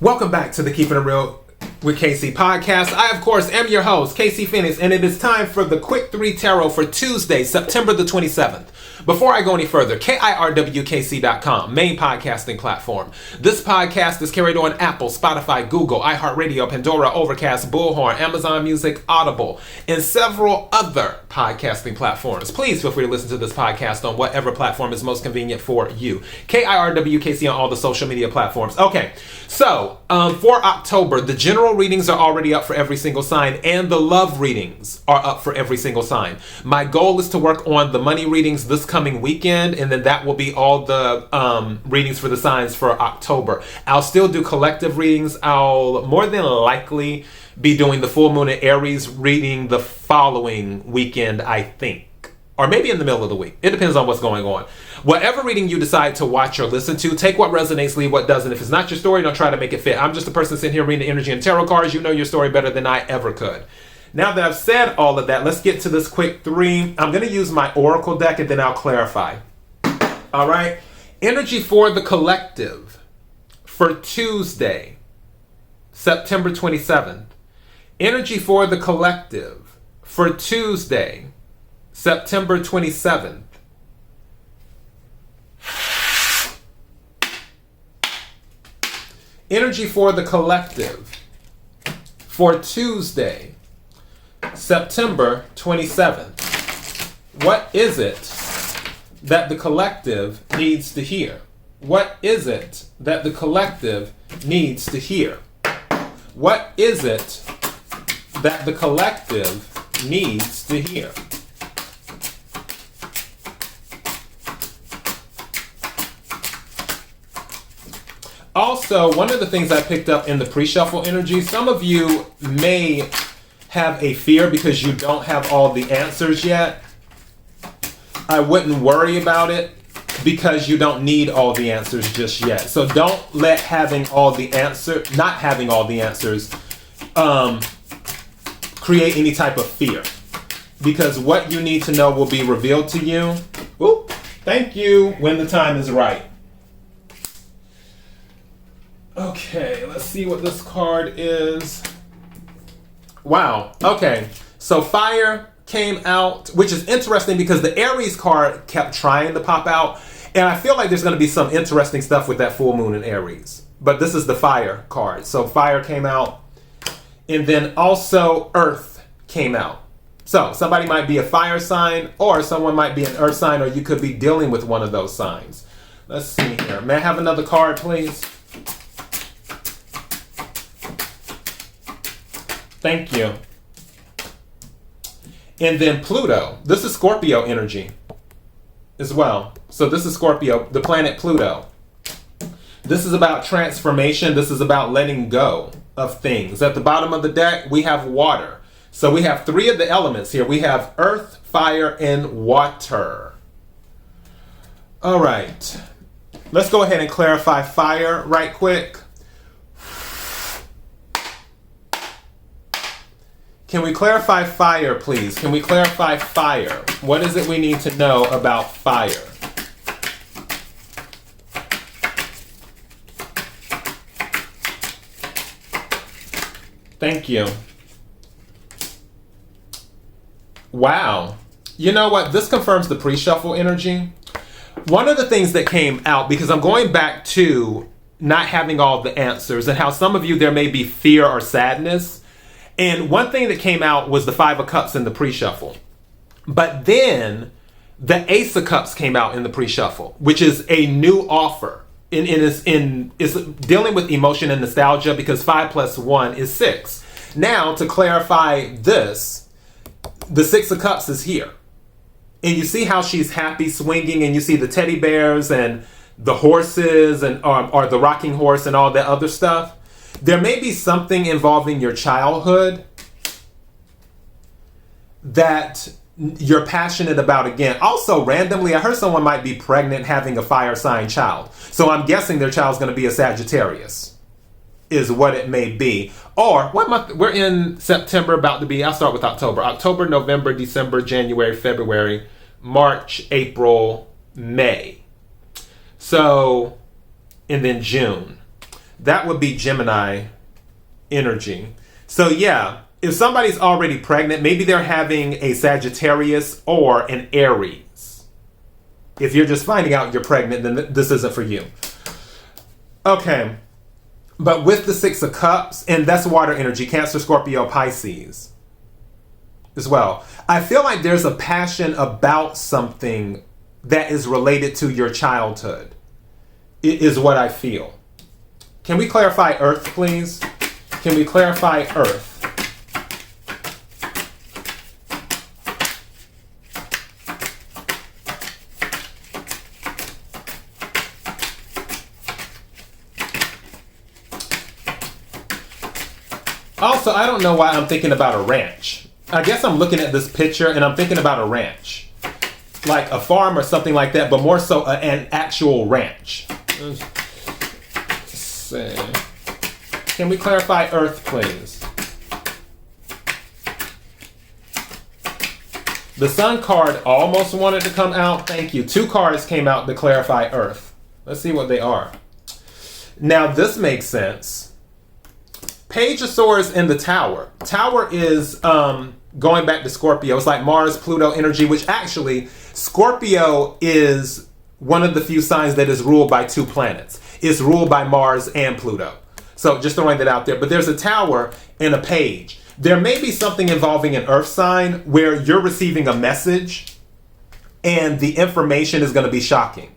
Welcome back to the Keeping It Real with KC podcast. I, of course, am your host, KC Phoenix, and it is time for the Quick 3 Tarot for Tuesday, September the 27th. Before I go any further, KIRWKC.com, main podcasting platform. This podcast is carried on Apple, Spotify, Google, iHeartRadio, Pandora, Overcast, Bullhorn, Amazon Music, Audible, and several other podcasting platforms. Please feel free to listen to this podcast on whatever platform is most convenient for you. KIRWKC on all the social media platforms. Okay, so for October, the general readings are already up for every single sign, and the love readings are up for every single sign. My goal is to work on the money readings this coming weekend, and then that will be all the readings for the signs for October. I'll still do collective readings. I'll more than likely be doing the full moon in Aries reading the following weekend, I think. Or maybe in the middle of the week. It depends on what's going on. Whatever reading you decide to watch or listen to, take what resonates, leave what doesn't. If it's not your story, don't try to make it fit. I'm just a person sitting here reading the energy and tarot cards. You know your story better than I ever could. Now that I've said all of that, let's get to this quick 3. I'm going to use my oracle deck and then I'll clarify. All right. Energy for the collective for Tuesday, September 27th. Energy for the collective for Tuesday, September 27th. Energy for the collective for Tuesday, September 27th. What is it that the collective needs to hear? What is it that the collective needs to hear? What is it that the collective needs to hear? Also, one of the things I picked up in the pre-shuffle energy, some of you may have a fear because you don't have all the answers yet. I wouldn't worry about it because you don't need all the answers just yet. So don't let not having all the answers, create any type of fear. Because what you need to know will be revealed to you. Ooh, thank you, when the time is right. Okay, let's see what this card is. Wow, okay. So fire came out, which is interesting because the Aries card kept trying to pop out. And I feel like there's going to be some interesting stuff with that full moon in Aries. But this is the fire card. So fire came out. And then also earth came out. So somebody might be a fire sign or someone might be an earth sign, or you could be dealing with one of those signs. Let's see here. May I have another card, please? Thank you. And then Pluto. This is Scorpio energy as well. So this is Scorpio, the planet Pluto. This is about transformation. This is about letting go of things. At the bottom of the deck, we have water. So we have 3 of the elements here. We have earth, fire, and water. All right. Let's go ahead and clarify fire right quick. Can we clarify fire, please? Can we clarify fire? What is it we need to know about fire? Thank you. Wow. You know what? This confirms the pre-shuffle energy. One of the things that came out, because I'm going back to not having all the answers and how some of you, there may be fear or sadness. And one thing that came out was the 5 of Cups in the pre-shuffle. But then the Ace of Cups came out in the pre-shuffle, which is a new offer. It's dealing with emotion and nostalgia because 5 plus 1 is 6. Now, to clarify this, the 6 of Cups is here. And you see how she's happy swinging, and you see the teddy bears and the horses and or the rocking horse and all that other stuff. There may be something involving your childhood that you're passionate about again. Also, randomly, I heard someone might be pregnant having a fire sign child. So I'm guessing their child's going to be a Sagittarius, is what it may be. Or, what month? We're in September, about to be, I'll start with October. October, November, December, January, February, March, April, May. So, and then June. That would be Gemini energy. So yeah, if somebody's already pregnant, maybe they're having a Sagittarius or an Aries. If you're just finding out you're pregnant, then this isn't for you. Okay. But with the Six of Cups, and that's water energy, Cancer, Scorpio, Pisces as well. I feel like there's a passion about something that is related to your childhood. It is what I feel. Can we clarify Earth, please? Can we clarify Earth? Also, I don't know why I'm thinking about a ranch. I guess I'm looking at this picture and I'm thinking about a ranch. Like a farm or something like that, but more so an actual ranch. Let's see. Can we clarify Earth, please? The Sun card almost wanted to come out. Thank you. 2 cards came out to clarify Earth. Let's see what they are. Now, this makes sense. Page of Swords in the Tower. Tower is going back to Scorpio. It's like Mars, Pluto energy, which actually Scorpio is one of the few signs that is ruled by 2 planets. It's ruled by Mars and Pluto. So just throwing that out there. But there's a tower and a page. There may be something involving an earth sign where you're receiving a message and the information is going to be shocking.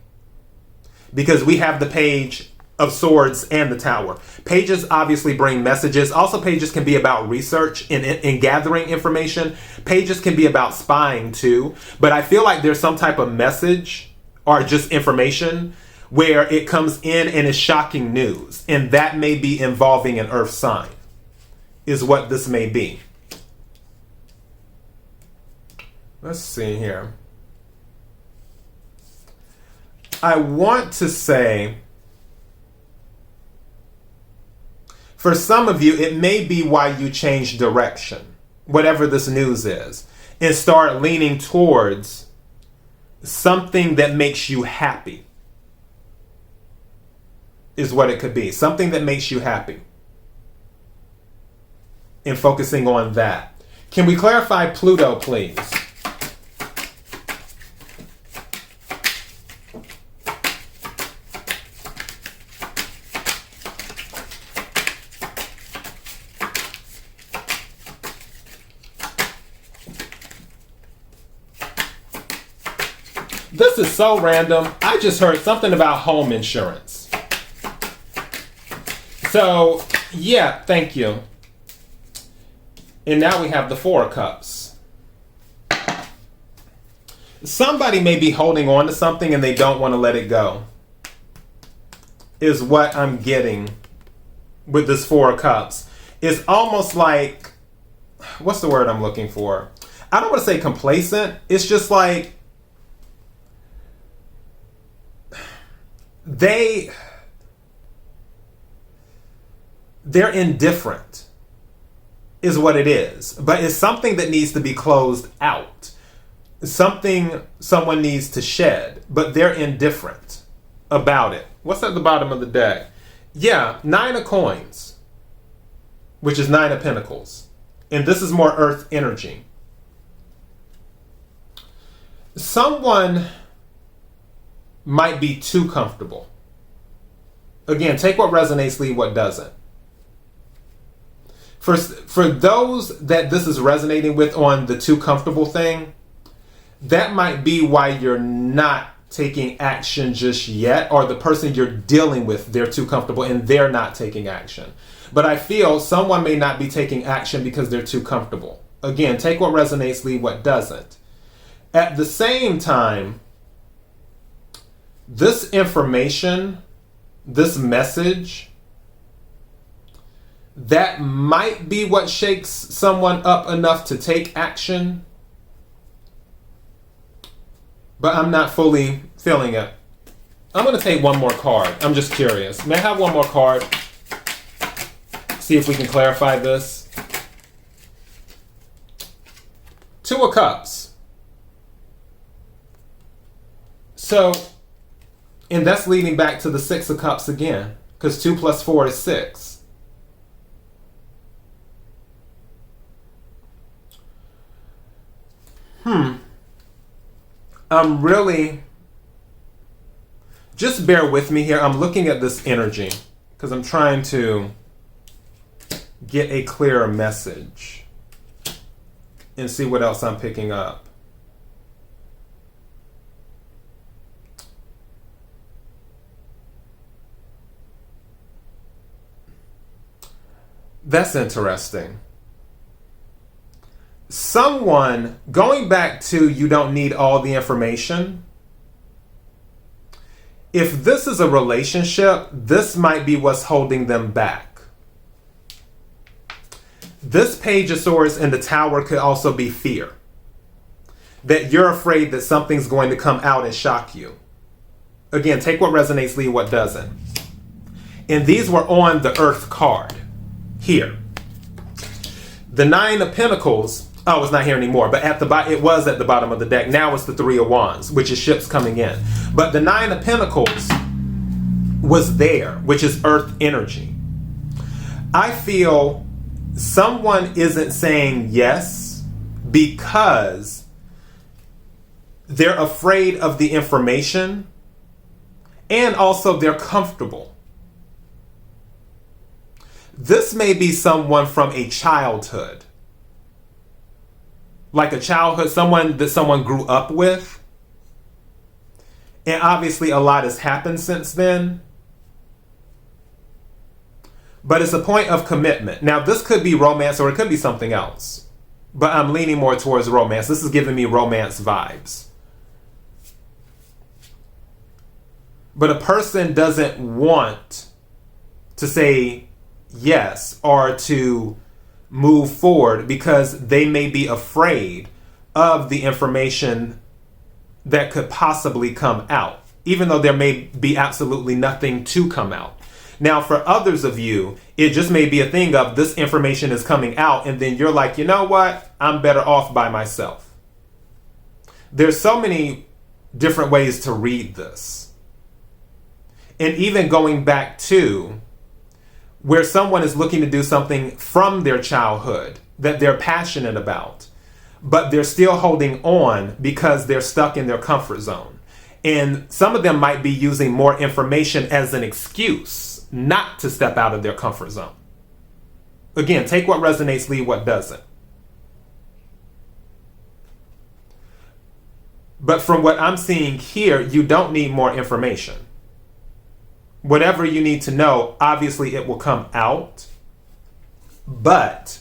Because we have the Page of Swords and the Tower. Pages obviously bring messages. Also, pages can be about research and gathering information. Pages can be about spying too. But I feel like there's some type of message or just information where it comes in and is shocking news. And that may be involving an earth sign, is what this may be. Let's see here. I want to say, for some of you, it may be why you change direction, whatever this news is, and start leaning towards something that makes you happy, is what it could be. Something that makes you happy. And focusing on that. Can we clarify Pluto, please? This is so random. I just heard something about home insurance. So, yeah, thank you. And now we have the 4 of Cups. Somebody may be holding on to something and they don't want to let it go, is what I'm getting with this 4 of Cups. It's almost like, what's the word I'm looking for? I don't want to say complacent. It's just like they're indifferent, is what it is. But it's something that needs to be closed out. Something someone needs to shed, but they're indifferent about it. What's at the bottom of the deck? Yeah, 9 of Coins, which is 9 of Pentacles. And this is more earth energy. Someone might be too comfortable. Again, take what resonates, leave what doesn't. For those that this is resonating with on the too comfortable thing, that might be why you're not taking action just yet, or the person you're dealing with, they're too comfortable and they're not taking action. But I feel someone may not be taking action because they're too comfortable. Again, take what resonates, leave what doesn't. At the same time, this information, this message, that might be what shakes someone up enough to take action. But I'm not fully feeling it. I'm going to take one more card. I'm just curious. May I have one more card? See if we can clarify this. 2 of Cups. So, and that's leading back to the 6 of Cups again. Because 2 plus 4 is 6. I'm really... Just bear with me here. I'm looking at this energy because I'm trying to get a clearer message and see what else I'm picking up. That's interesting. Someone, going back to you don't need all the information, if this is a relationship, this might be what's holding them back. This Page of Swords in the Tower could also be fear. That you're afraid that something's going to come out and shock you. Again, take what resonates, leave what doesn't. And these were on the Earth card. Here. The Nine of Pentacles, oh, it's not here anymore, but it was at the bottom of the deck. Now it's the Three of Wands, which is ships coming in. But the Nine of Pentacles was there, which is Earth energy. I feel someone isn't saying yes because they're afraid of the information and also they're comfortable. This may be someone from a childhood. Like a childhood, someone that someone grew up with. And obviously a lot has happened since then. But it's a point of commitment. Now this could be romance or it could be something else. But I'm leaning more towards romance. This is giving me romance vibes. But a person doesn't want to say yes or to move forward because they may be afraid of the information that could possibly come out, even though there may be absolutely nothing to come out. Now, for others of you, it just may be a thing of this information is coming out and then you're like, you know what? I'm better off by myself. There's so many different ways to read this. And even going back to where someone is looking to do something from their childhood that they're passionate about, but they're still holding on because they're stuck in their comfort zone. And some of them might be using more information as an excuse not to step out of their comfort zone. Again, take what resonates, leave what doesn't. But from what I'm seeing here, you don't need more information. Whatever you need to know, obviously it will come out. But,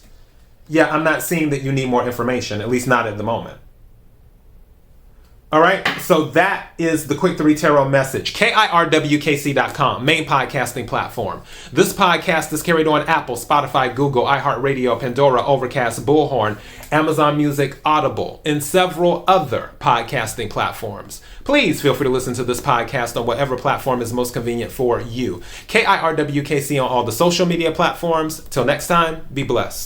yeah, I'm not seeing that you need more information, at least not at the moment. All right, so that is the Quick 3 Tarot message. KIRWKC.com, main podcasting platform. This podcast is carried on Apple, Spotify, Google, iHeartRadio, Pandora, Overcast, Bullhorn, Amazon Music, Audible, and several other podcasting platforms. Please feel free to listen to this podcast on whatever platform is most convenient for you. KIRWKC on all the social media platforms. Till next time, be blessed.